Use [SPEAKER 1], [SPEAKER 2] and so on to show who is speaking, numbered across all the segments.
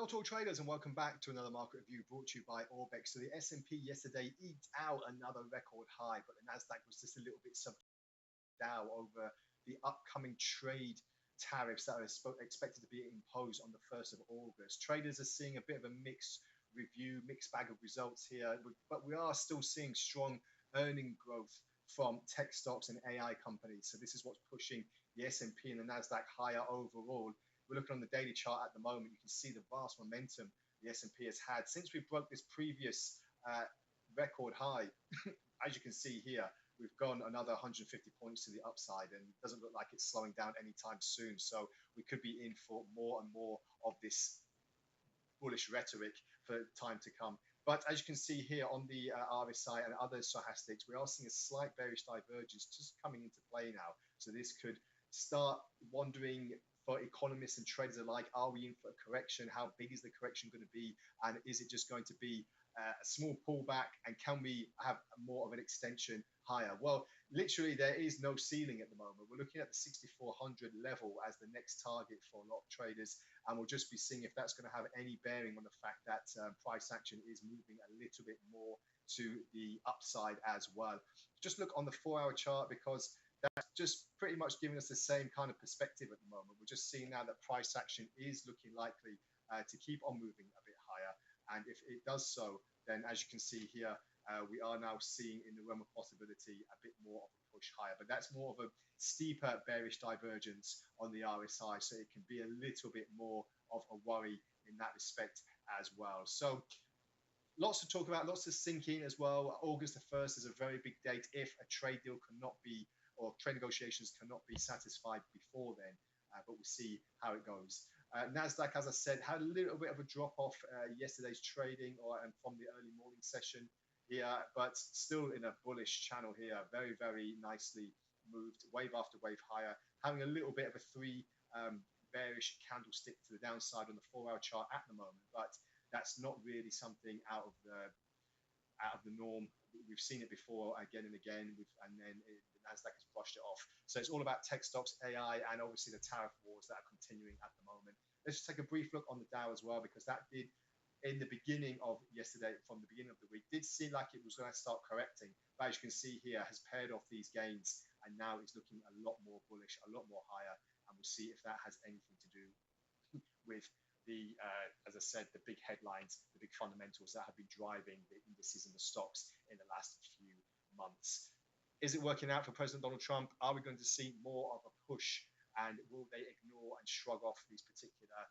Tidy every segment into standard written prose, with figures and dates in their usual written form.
[SPEAKER 1] Hello to all traders and welcome back to another market review brought to you by Orbex. So the S&P yesterday eked out another record high, but the Nasdaq was just a little bit subdued down over the upcoming trade tariffs that are expected to be imposed on the 1st of August. Traders are seeing a bit of a mixed bag of results here, but we are still seeing strong earning growth from tech stocks and AI companies. So this is what's pushing the S&P and the Nasdaq higher overall. We're looking on the daily chart at the moment. You can see the vast momentum the S&P has had since we broke this previous record high. As you can see here, we've gone another 150 points to the upside, and it doesn't look like it's slowing down anytime soon. So we could be in for more and more of this bullish rhetoric for time to come. But as you can see here on the RSI and other stochastics, we are seeing a slight bearish divergence just coming into play now. So this could start wondering for economists and traders alike, are we in for a correction? How big is the correction going to be? And is it just going to be a small pullback? And can we have more of an extension higher? Well, literally, there is no ceiling at the moment. We're looking at the 6,400 level as the next target for a lot of traders. And we'll just be seeing if that's going to have any bearing on the fact that price action is moving a little bit more to the upside as well. Just look on the 4-hour chart, because that's just pretty much giving us the same kind of perspective at the moment. We're just seeing now that price action is looking likely to keep on moving a bit higher. And if it does so, then as you can see here, we are now seeing in the realm of possibility a bit more of a push higher. But that's more of a steeper bearish divergence on the RSI. So it can be a little bit more of a worry in that respect as well. So lots to talk about, lots to sink in as well. August the 1st is a very big date if a trade deal cannot be, or trade negotiations cannot be satisfied before then, but we'll see how it goes. Nasdaq, as I said, had a little bit of a drop off yesterday's trading and from the early morning session here, but still in a bullish channel here. Very, very nicely moved, wave after wave higher, having a little bit of a bearish candlestick to the downside on the 4-hour chart at the moment, but that's not really something out of the norm. We've seen it before again and again, and then the Nasdaq has brushed it off. So it's all about tech stocks, AI, and obviously the tariff wars that are continuing at the moment. Let's just take a brief look on the Dow as well, because that did, in the beginning of yesterday, from the beginning of the week, did seem like it was going to start correcting. But as you can see here, has paired off these gains, and now it's looking a lot more bullish, a lot more higher, and we'll see if that has anything to do with the, as I said, the big headlines, the big fundamentals that have been driving the indices and the stocks in the last few months. Is it working out for President Donald Trump? Are we going to see more of a push? And will they ignore and shrug off these particular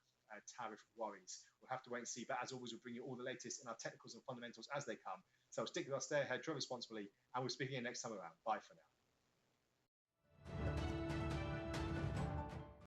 [SPEAKER 1] tariff worries? We'll have to wait and see. But as always, we'll bring you all the latest in our technicals and fundamentals as they come. So stick with us there, trade responsibly, and we'll speak again next time around. Bye for now.